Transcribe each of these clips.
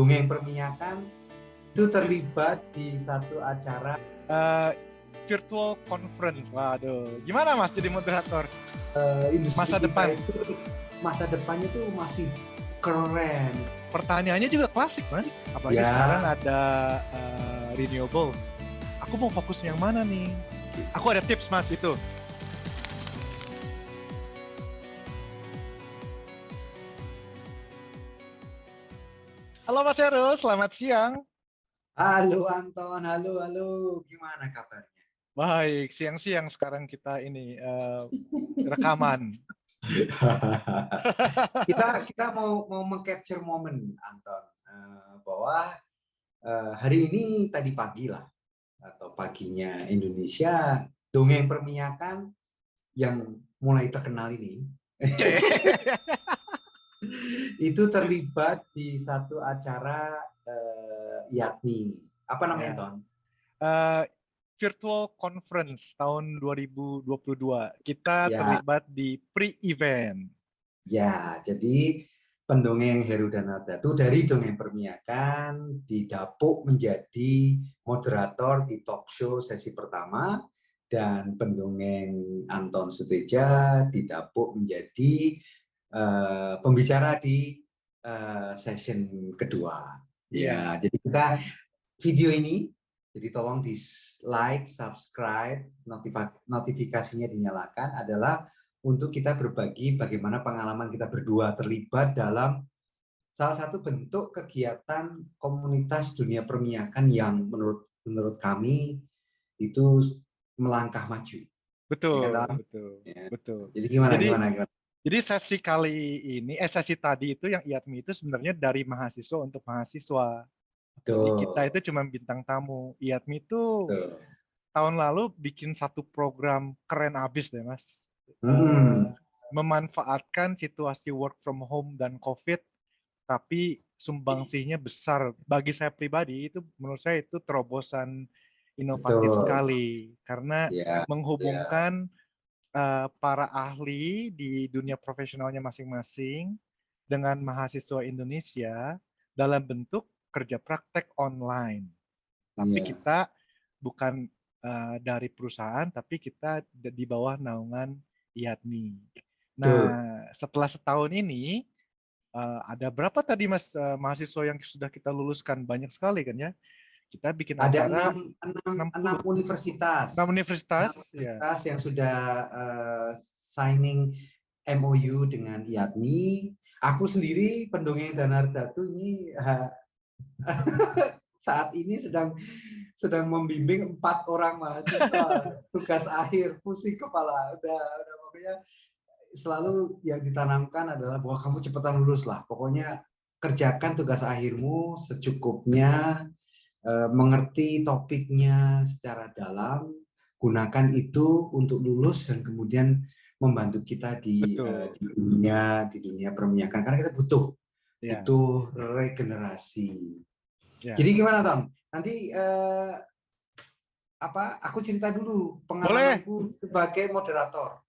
Dongeng Perminyakan itu terlibat di satu acara virtual conference. Waduh, gimana Mas jadi moderator? industri Masa kita depan. itu masa depannya tuh masih keren. Pertanyaannya juga klasik, Mas. Apalagi Ya. sekarang ada renewables. Aku mau fokus yang mana nih? Aku ada tips, Mas, itu. Halo Mas Heru, selamat siang. Halo Anton, halo, gimana kabarnya? Baik, siang-siang sekarang kita ini rekaman. kita mau meng-capture momen Anton, bahwa hari ini tadi pagi lah atau paginya Indonesia, Dongeng Perminyakan yang mulai terkenal ini itu terlibat di satu acara IATMI. Apa namanya, Ton? Virtual conference tahun 2022. Kita terlibat di pre-event. Ya, jadi pendongeng Heru dan Ardhatu dari Dongeng Perminyakan didapuk menjadi moderator di talk show sesi pertama, dan pendongeng Anton Suteja didapuk menjadi pembicara di session kedua. Ya, jadi kita video ini, jadi tolong di like, subscribe, notifikasinya dinyalakan, adalah untuk kita berbagi bagaimana pengalaman kita berdua terlibat dalam salah satu bentuk kegiatan komunitas dunia perminyakan yang menurut kami itu melangkah maju. Betul, ya kan, betul. Jadi gimana? Jadi sesi kali ini, sesi tadi itu yang IATMI itu sebenarnya dari mahasiswa untuk mahasiswa. Jadi kita itu cuma bintang tamu. IATMI itu tahun lalu bikin satu program keren abis deh, Mas. Memanfaatkan situasi work from home dan COVID, tapi sumbangsihnya besar. Bagi saya pribadi, itu menurut saya itu terobosan inovatif sekali. Karena menghubungkan para ahli di dunia profesionalnya masing-masing dengan mahasiswa Indonesia dalam bentuk kerja praktek online. Tapi kita bukan dari perusahaan, tapi kita di bawah naungan IATMI. Nah, setelah setahun ini, ada berapa tadi Mas mahasiswa yang sudah kita luluskan? Banyak sekali kan ya? Kita bikin acara. Ada 6 universitas. 6 universitas yang sudah signing MOU dengan IATMI. Aku sendiri pendongeng dan Ardhatu ini saat ini sedang membimbing 4 orang mahasiswa tugas akhir, pusing kepala. Udah pokoknya selalu yang ditanamkan adalah bahwa kamu cepetan lulus lah. Pokoknya kerjakan tugas akhirmu secukupnya, mengerti topiknya secara dalam, gunakan itu untuk lulus dan kemudian membantu kita di dunia perminyakan, karena kita butuh regenerasi. Jadi gimana, Tom? Nanti aku cerita dulu pengalamanku sebagai moderator.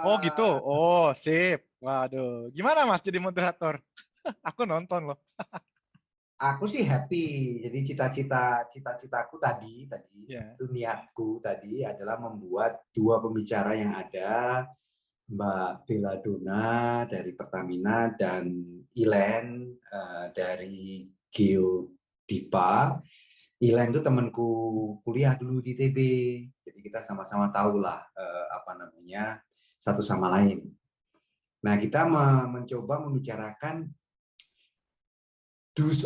Oh gitu, oh sip. Waduh, gimana Mas jadi moderator? Aku nonton loh. Aku sih happy. Jadi cita-citaku tadi itu niatku tadi adalah membuat 2 pembicara yang ada, Mbak Bella Dona dari Pertamina dan Ilen dari Geodipa. Ilen itu temanku kuliah dulu di TB, jadi kita sama-sama tahu lah satu sama lain. Nah, kita mencoba membicarakan do's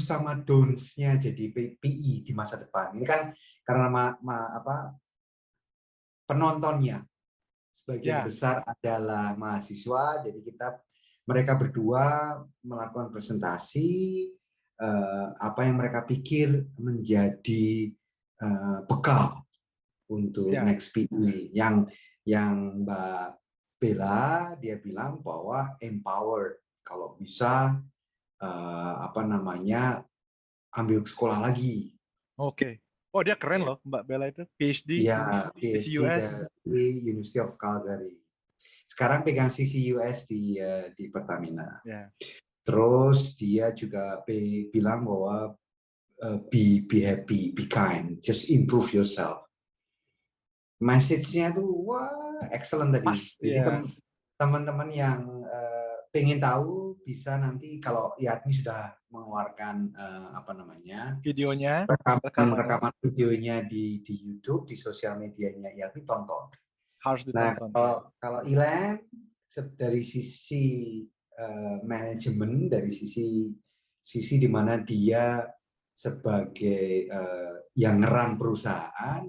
sama don'ts-nya jadi PI di masa depan. Ini kan karena penontonnya sebagian besar adalah mahasiswa, jadi mereka berdua melakukan presentasi apa yang mereka pikir menjadi bekal untuk next PI. Yang Mbak Bella, dia bilang bahwa empowered, kalau bisa ambil sekolah lagi. Oke. Oh, dia keren loh, Mbak Bella itu, PhD. Iya, PhD dari University of Calgary. Sekarang pegang CCUS di Pertamina. Terus dia juga bilang bahwa be happy, be kind, just improve yourself. Message-nya tuh wah excellent tadi. Pas, Jadi ya. teman-teman yang pengen tahu bisa nanti kalau Yatmi sudah mengeluarkan Videonya, rekaman videonya di YouTube, di sosial medianya Yatmi, tonton. harus Nah, ditonton. kalau Ilan dari sisi manajemen, dari sisi di mana dia sebagai yang ngeran perusahaan,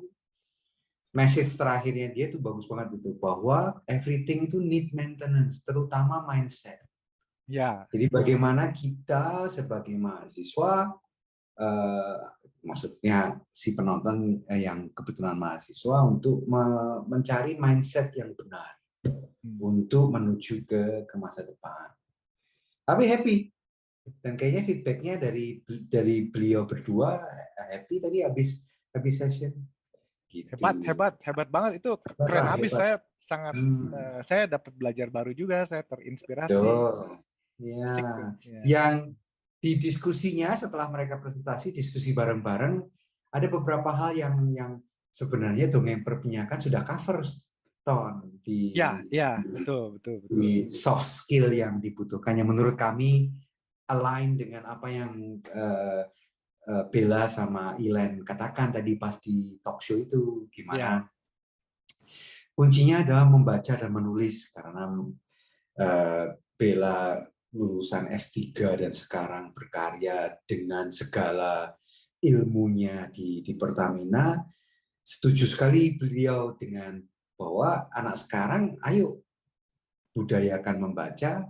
message terakhirnya dia itu bagus banget itu, bahwa everything itu need maintenance, terutama mindset. Ya. Jadi bagaimana kita sebagai mahasiswa, maksudnya si penonton yang kebetulan mahasiswa, untuk mencari mindset yang benar untuk menuju ke masa depan. Tapi happy, dan kayaknya feedbacknya dari beliau berdua happy tadi habis session. Gitu. Hebat banget itu, keren habis. Saya sangat saya dapat belajar baru juga, saya terinspirasi. Ya. Yang di diskusinya setelah mereka presentasi, diskusi bareng-bareng, ada beberapa hal yang sebenarnya dongeng perpenyakan sudah cover di betul. Di soft skill yang dibutuhkan, yang menurut kami align dengan apa yang Bella sama Ilen katakan tadi pas di talk show itu, gimana kuncinya adalah membaca dan menulis, karena Bella lulusan S3 dan sekarang berkarya dengan segala ilmunya di Pertamina. Setuju sekali beliau dengan bahwa anak sekarang ayo budayakan membaca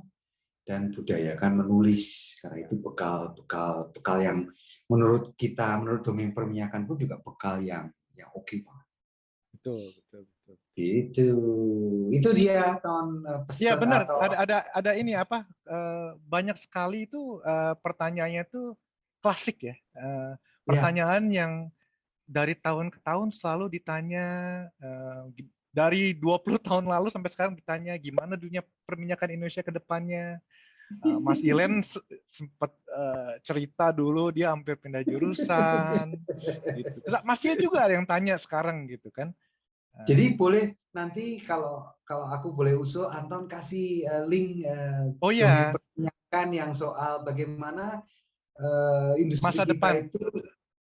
dan budayakan menulis, karena itu bekal yang menurut kita, menurut dongeng perminyakan pun juga bekal yang oke banget. Betul. Itu dia pesan. Ya benar, ada ini banyak sekali itu pertanyaannya itu klasik ya. Pertanyaan yang dari tahun ke tahun selalu ditanya, dari 20 tahun lalu sampai sekarang ditanya gimana dunia perminyakan Indonesia ke depannya. Mas Ilen sempat cerita dulu dia hampir pindah jurusan gitu. Terus masih juga ada yang tanya sekarang gitu kan. Jadi boleh nanti kalau aku boleh usul, Anton kasih link dongeng perminyakan yang soal bagaimana industri masa kita depan itu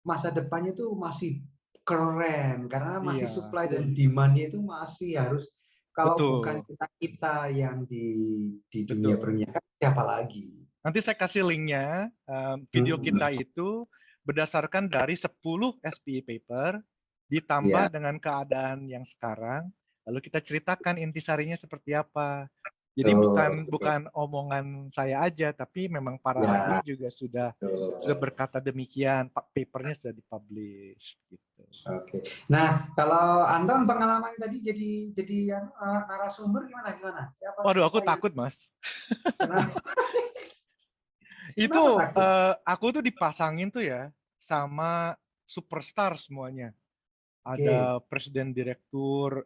masa depannya itu masih keren, karena masih iya. supply dan demand-nya itu masih harus, kalau Betul. bukan kita yang di dunia Betul. perminyakan, siapa lagi? Nanti saya kasih linknya. Video kita itu berdasarkan dari 10 SPE paper ditambah dengan keadaan yang sekarang, lalu kita ceritakan intisarinya seperti apa. Jadi bukan omongan saya aja, tapi memang para ahli juga sudah berkata demikian. Papernya sudah dipublish. Gitu. Oke. Nah, kalau Anton pengalaman tadi jadi narasumber gimana? Waduh, aku takut, Mas. Itu aku tuh dipasangin tuh ya sama superstar semuanya. Ada presiden direktur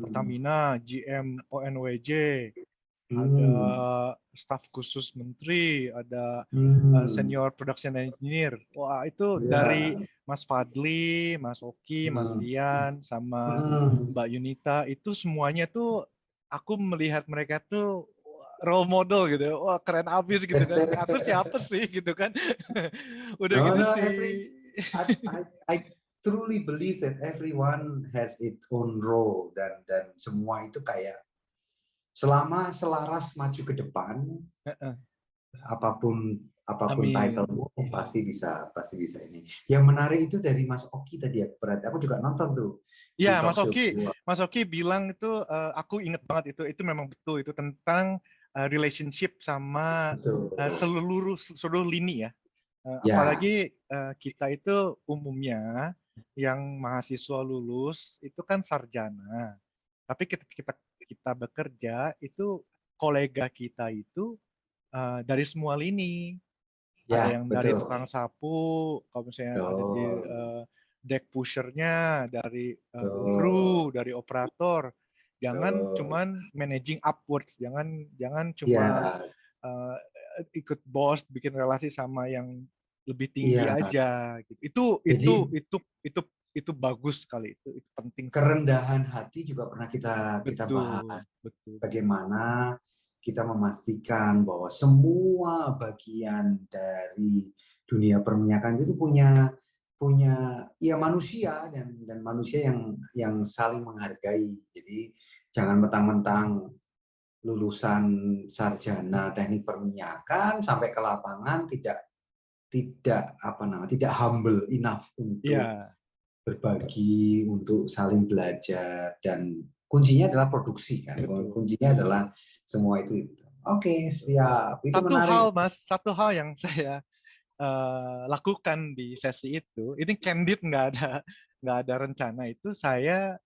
Pertamina, GM ONWJ, ada staf khusus menteri, ada senior production engineer. Wah, itu dari Mas Fadli, Mas Oki, Mas Rian, sama Mbak Yunita, itu semuanya tuh aku melihat mereka tuh role model gitu. Wah, keren abis gitu kan. Aku siapa sih gitu kan. Udah gitu sih. I truly believe that everyone has its own role, dan semua itu kayak selama selaras maju ke depan, apapun title-mu pasti bisa ini. Yang menarik itu dari Mas Oki tadi ya, berarti aku juga nonton tuh. Ya, Mas Oki bilang itu, aku inget banget itu memang betul, itu tentang relationship sama seluruh lini ya. Apalagi kita itu umumnya yang mahasiswa lulus itu kan sarjana, tapi kita bekerja itu kolega kita itu dari semua lini. Ada yang dari tukang sapu, kalau misalnya ada di deck pushernya, dari kru, dari operator. Jangan cuman managing upwards, jangan cuma ikut bos, bikin relasi sama yang lebih tinggi Iya. aja. Gitu. Itu bagus sekali. Itu penting sekali. Kerendahan hati juga pernah kita Betul, bahas. betul. Bagaimana kita memastikan bahwa semua bagian dari dunia perminyakan itu punya ya manusia dan manusia yang saling menghargai. Jadi jangan mentang-mentang lulusan sarjana teknik perminyakan sampai ke lapangan tidak humble enough untuk Iya, berbagi, untuk saling belajar, dan kuncinya adalah produksi kan. betul. Kuncinya adalah semua itu. Oke, siap. Itu menarik. Satu hal yang saya lakukan di sesi itu, ini candid, nggak ada rencana, itu saya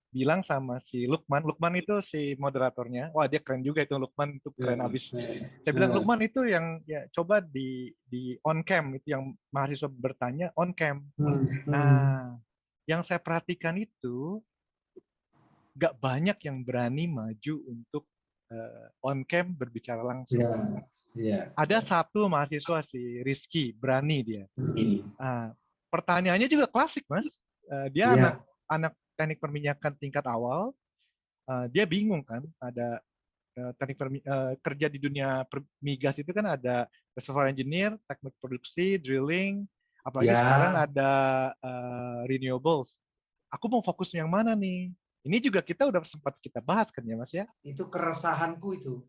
bilang sama si Lukman. Lukman itu si moderatornya. Wah, dia keren juga itu, Lukman itu keren abis. Saya bilang, Lukman itu yang ya coba di on cam, itu yang mahasiswa bertanya on cam. Nah, yang saya perhatikan itu nggak banyak yang berani maju untuk on cam berbicara langsung. Ada satu mahasiswa, si Rizky, berani dia. Pertanyaannya juga klasik, Mas. Dia anak teknik perminyakan tingkat awal. Dia bingung kan, ada teknik kerja di dunia migas itu kan ada reservoir engineer, teknik produksi, drilling, apalagi sekarang ada renewables. Aku mau fokus yang mana nih? Ini juga kita udah sempat kita bahas kan ya, Mas ya? Itu keresahanku itu.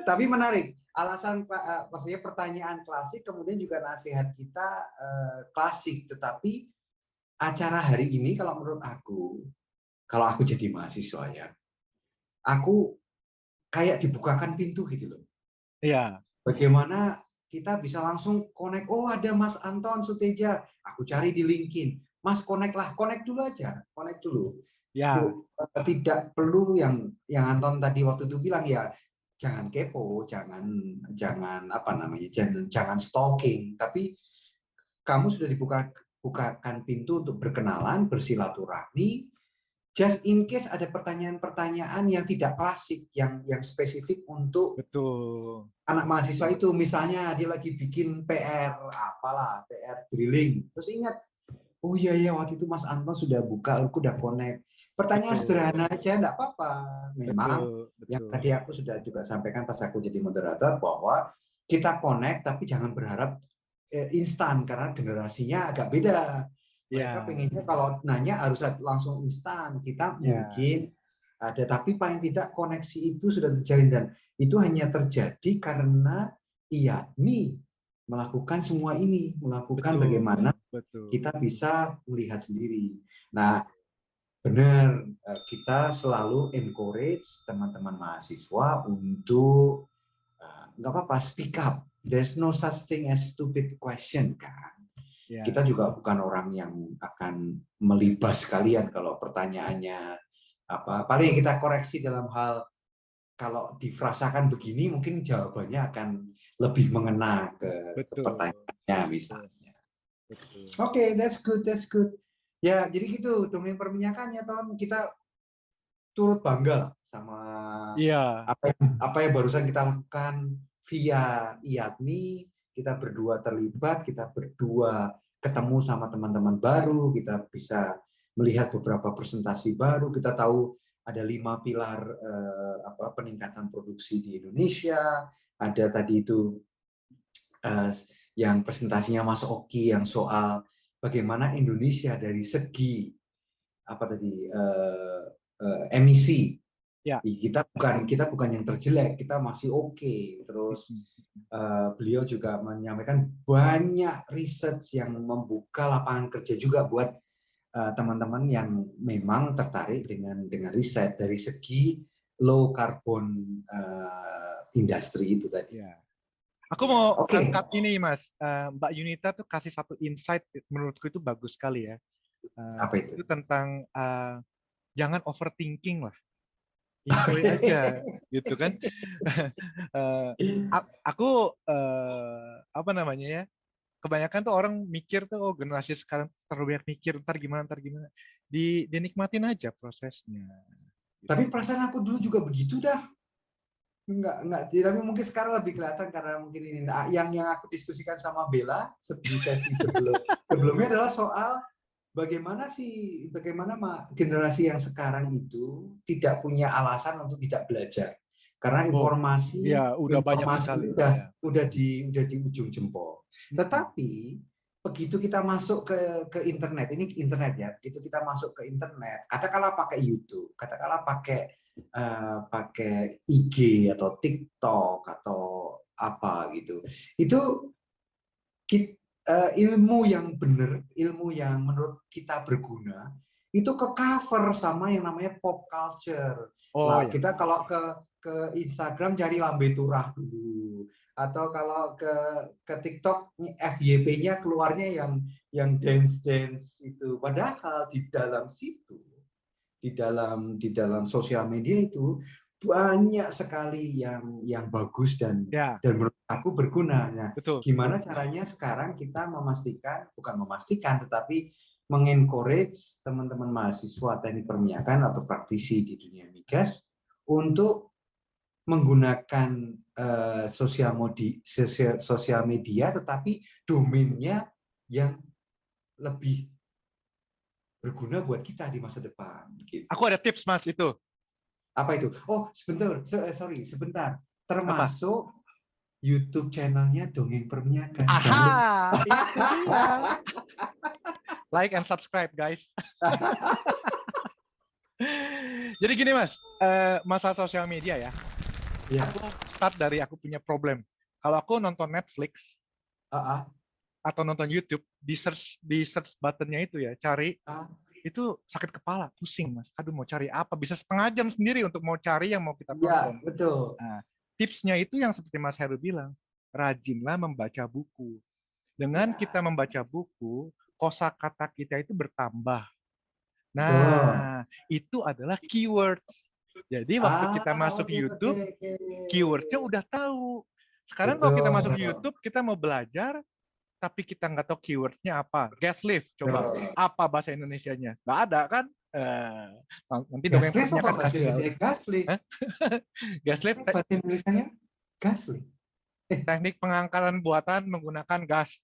Tapi menarik. Alasan maksudnya pertanyaan klasik, kemudian juga nasihat kita klasik, tetapi acara hari ini kalau menurut aku, kalau aku jadi mahasiswa ya, aku kayak dibukakan pintu gitu loh. Iya. Bagaimana kita bisa langsung connect, oh ada Mas Anton Suteja, aku cari di LinkedIn, Mas connect lah, connect dulu aja, connect dulu. Ya. Tidak perlu yang Anton tadi waktu itu bilang ya, jangan kepo, jangan jangan stalking, tapi kamu sudah bukakan pintu untuk berkenalan, bersilaturahmi, just in case ada pertanyaan-pertanyaan yang tidak klasik, yang spesifik untuk anak mahasiswa itu. Misalnya dia lagi bikin PR drilling, terus ingat, oh iya waktu itu Mas Anton sudah buka, aku udah connect. Pertanyaan sederhana aja, enggak apa-apa. Memang yang tadi aku sudah juga sampaikan pas aku jadi moderator, bahwa kita connect tapi jangan berharap instan, karena generasinya agak beda. Mereka pengennya kalau nanya harus langsung instan. Kita mungkin ada, tapi paling tidak koneksi itu sudah terjalin, dan itu hanya terjadi karena IADMI melakukan semua ini, melakukan bagaimana kita bisa melihat sendiri. Nah, benar, kita selalu encourage teman-teman mahasiswa untuk nggak apa-apa, speak up. There's no such thing as stupid question kan. Kita juga bukan orang yang akan melibas kalian kalau pertanyaannya apa. Paling kita koreksi dalam hal, kalau difrasakan begini mungkin jawabannya akan lebih mengena ke pertanyaannya misalnya. Oke, that's good. Ya, jadi gitu, domain perminyakan ya, Ton. Kita turut bangga sama apa yang barusan kita lakukan via IADMI. Kita berdua terlibat, kita berdua ketemu sama teman-teman baru, kita bisa melihat beberapa presentasi baru, kita tahu ada 5 pilar peningkatan produksi di Indonesia. Ada tadi itu yang presentasinya Mas Oki yang soal bagaimana Indonesia dari segi emisi. Kita bukan yang terjelek, kita masih oke. Terus beliau juga menyampaikan banyak riset yang membuka lapangan kerja juga buat teman-teman yang memang tertarik dengan riset dari segi low carbon industri itu tadi. Aku mau angkat ini, Mas. Mbak Yunita tuh kasih satu insight, menurutku itu bagus sekali ya. Apa itu? Itu tentang jangan overthinking lah. Enjoy aja, gitu kan. Aku apa namanya ya? kebanyakan tuh orang mikir tuh, generasi sekarang terlalu banyak mikir, ntar gimana. Dinikmatin aja prosesnya. Tapi perasaan aku dulu juga begitu dah. Enggak, tapi mungkin sekarang lebih kelihatan karena mungkin ini yang aku diskusikan sama Bella di sesi sebelumnya adalah soal bagaimana generasi yang sekarang itu tidak punya alasan untuk tidak belajar. Karena informasi udah banyak sekali. Udah di ujung jempol. Tetapi begitu kita masuk ke internet, ini internet ya, begitu kita masuk ke internet, katakanlah pakai YouTube, katakanlah pakai IG atau TikTok atau apa gitu, itu ilmu yang benar, ilmu yang menurut kita berguna, itu ke cover sama yang namanya pop culture. Kita kalau ke Instagram cari lambe turah dulu, atau kalau ke TikTok FYP-nya keluarnya yang dance itu. Padahal di dalam situ, di dalam sosial media itu banyak sekali yang bagus dan menurut aku berguna. Nah, gimana caranya sekarang kita tetapi mengencourage teman-teman mahasiswa teknik permiakan atau praktisi di dunia migas untuk menggunakan sosial media tetapi domainnya yang lebih berguna buat kita di masa depan. Gitu. Aku ada tips, Mas, itu. Apa itu? Oh, sebentar. Termasuk YouTube channelnya Dongeng Permiakan. Aha, itu dia. Like and subscribe, guys. Jadi gini, Mas, masalah sosial media ya. Aku start dari aku punya problem. Kalau aku nonton Netflix, atau nonton YouTube, di search buttonnya itu ya, cari, itu sakit kepala, pusing, Mas. Aduh, mau cari apa? Bisa setengah jam sendiri untuk mau cari yang mau kita tonton. Ya, betul. Nah, tipsnya itu yang seperti Mas Heru bilang, rajinlah membaca buku. Dengan kita membaca buku, kosakata kita itu bertambah. Nah, itu adalah keywords. Jadi waktu kita masuk YouTube, keywordnya udah tahu. Sekarang kalau kita masuk YouTube, kita mau belajar, tapi kita nggak tahu keywordnya apa. Gas lift, coba apa bahasa Indonesianya? Nggak ada kan? Nanti dongeng permiakan kan kasih. Gas lift. Gas lift. Bahasa Indonesianya gas lift. Teknik pengangkatan buatan menggunakan gas.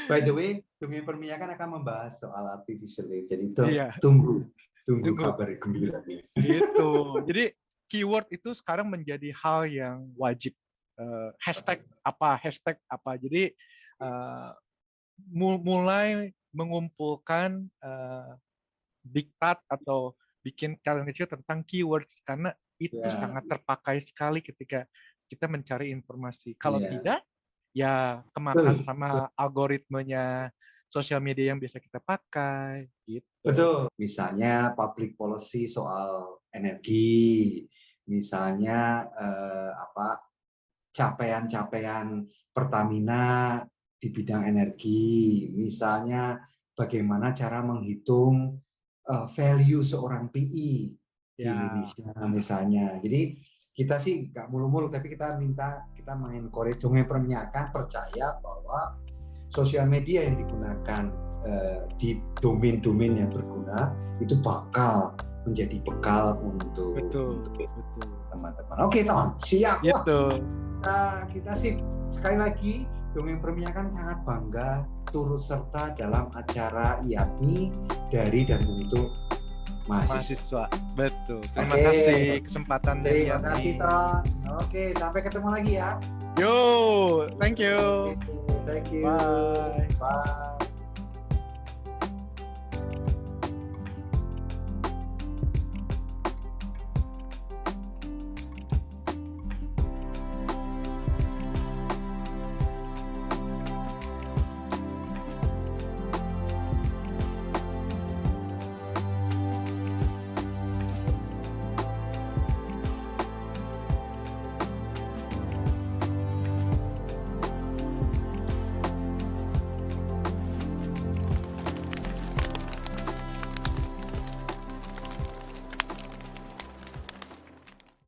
By the way, Dongeng Permiakan akan membahas soal artificial lift. Jadi tunggu kabar gembiranya. Gitu. Jadi keyword itu sekarang menjadi hal yang wajib. Hashtag apa. Jadi mulai mengumpulkan diktat atau bikin challenge tentang keywords karena itu sangat terpakai sekali ketika kita mencari informasi. Kalau tidak, ya kemakan sama algoritmenya sosial media yang biasa kita pakai. Gitu. Betul. Misalnya public policy soal energi, misalnya capaian-capaian Pertamina di bidang energi, misalnya bagaimana cara menghitung value seorang PI di Indonesia misalnya. Jadi kita sih nggak mulu-mulu, tapi kita mengencourage Dongeng Permiakan percaya bahwa sosial media yang digunakan di domain-domain yang berguna itu bakal menjadi bekal untuk teman-teman. Oke, Ton, siap. Gitu. Kita sih sekali lagi Dongeng Permiakan sangat bangga turut serta dalam acara IAPMI dari dan untuk mahasiswa. Betul. Terima kasih kesempatan dari Terima kasih, Ton. Oke, sampai ketemu lagi ya. Yo, thank you. Thank you. Bye. Bye.